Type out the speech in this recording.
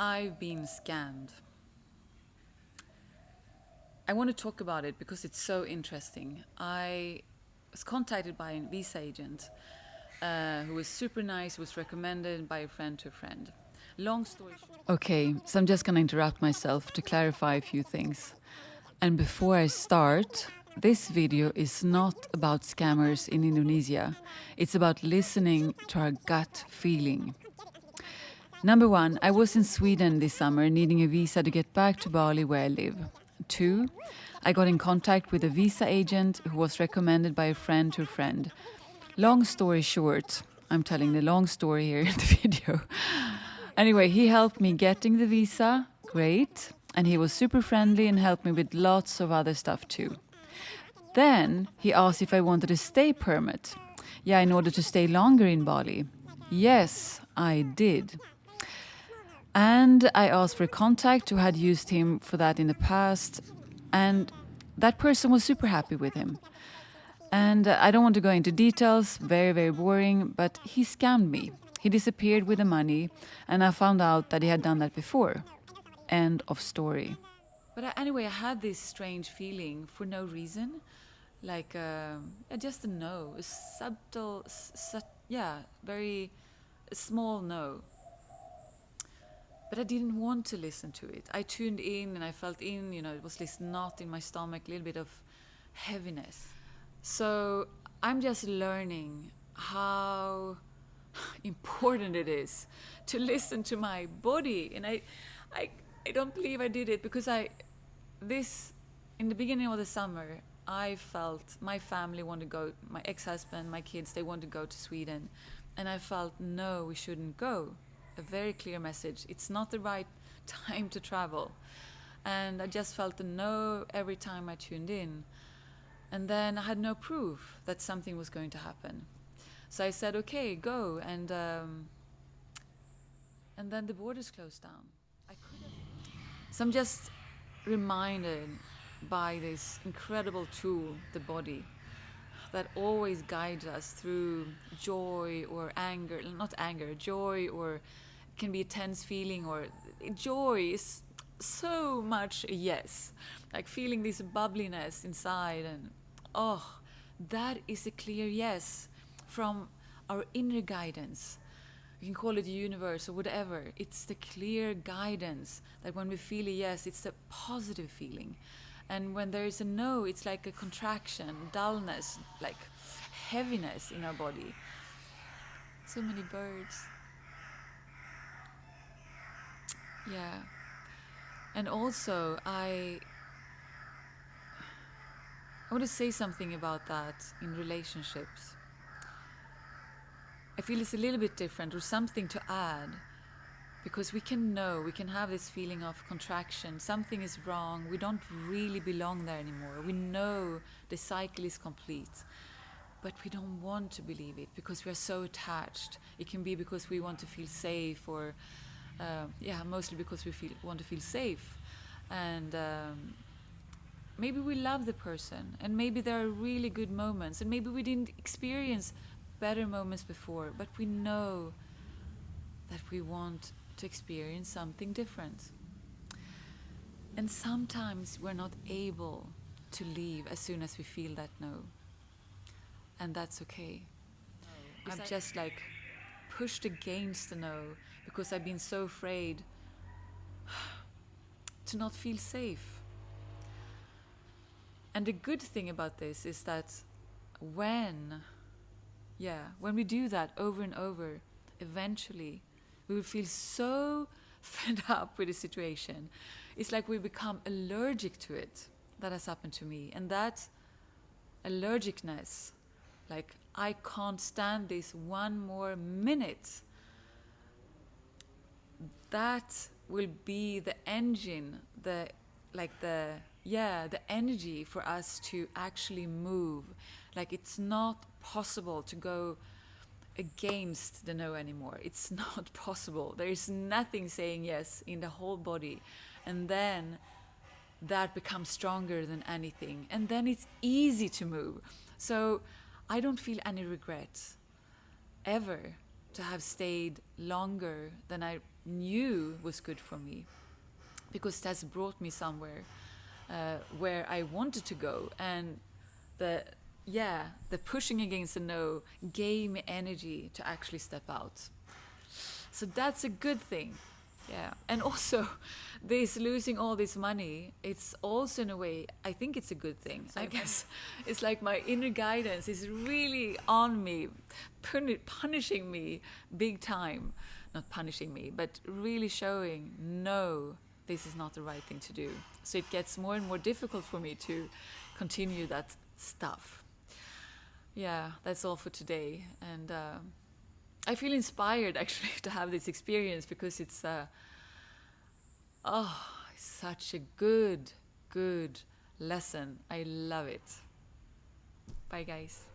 I've been scammed. I want to talk about it because it's so interesting. I was contacted by a visa agent who was super nice, was recommended by a friend to a friend. Long story short. Okay, so I'm just going to interrupt myself to clarify a few things. And before I start, this video is not about scammers in Indonesia. It's about listening to our gut feeling. Number one, I was in Sweden this summer needing a visa to get back to Bali where I live. Two, I got in contact with a visa agent who was recommended by a friend to a friend. Long story short, I'm telling the long story here in the video. Anyway, he helped me getting the visa, great, and he was super friendly and helped me with lots of other stuff too. Then he asked if I wanted a stay permit. Yeah, in order to stay longer in Bali. Yes, I did. And I asked for a contact who had used him for that in the past, and that person was super happy with him. And I don't want to go into details, very, very boring, but he scammed me. He disappeared with the money, and I found out that he had done that before. End of story. But anyway, I had this strange feeling for no reason, like just a no, a subtle, very small no. But I didn't want to listen to it. I tuned in and I felt in, it was this knot in my stomach, a little bit of heaviness. So I'm just learning how important it is to listen to my body. And I don't believe I did it because in the beginning of the summer, I felt my family wanted to go, my ex-husband, my kids, they wanted to go to Sweden. And I felt, no, we shouldn't go. A very clear message. It's not the right time to travel. And I just felt a no every time I tuned in. And then I had no proof that something was going to happen. So I said, okay, go. And then the borders closed down. So I'm just reminded by this incredible tool, the body, that always guides us through joy or anger, not anger, joy, or it can be a tense feeling, or joy is so much a yes, like feeling this bubbliness inside, and that is a clear yes from our inner guidance. You can call it the universe or whatever. It's the clear guidance that when we feel a yes, it's a positive feeling. And when there is a no, it's like a contraction, dullness, like heaviness in our body. So many birds. Yeah. And also, I want to say something about that in relationships. I feel it's a little bit different, or something to add. Because we can have this feeling of contraction. Something is wrong. We don't really belong there anymore. We know the cycle is complete. But we don't want to believe it because we are so attached. It can be because we want to feel safe, or mostly because we want to feel safe. And maybe we love the person, and maybe there are really good moments, and maybe we didn't experience better moments before, but we know that we want to experience something different. And sometimes we're not able to leave as soon as we feel that no. And that's okay. I'm just like pushed against the no because I've been so afraid to not feel safe. And the good thing about this is that when we do that over and over, eventually we will feel so fed up with the situation. It's like we become allergic to it. That has happened to me. And that allergicness, like I can't stand this one more minute, that will be the engine, the energy for us to actually move. Like it's not possible to go against the no anymore. It's not possible. There is nothing saying yes in the whole body. And then that becomes stronger than anything. And then it's easy to move. So I don't feel any regrets ever to have stayed longer than I knew was good for me, because that's brought me somewhere where I wanted to go. And the the pushing against the no gave me energy to actually step out. So that's a good thing. Yeah. And also, this losing all this money, it's also in a way, I think it's a good thing. I guess it's like my inner guidance is really on me, punishing me big time. Not punishing me, but really showing, no, this is not the right thing to do. So it gets more and more difficult for me to continue that stuff. Yeah, that's all for today. And I feel inspired actually to have this experience, because it's such a good lesson. I love it. Bye, guys.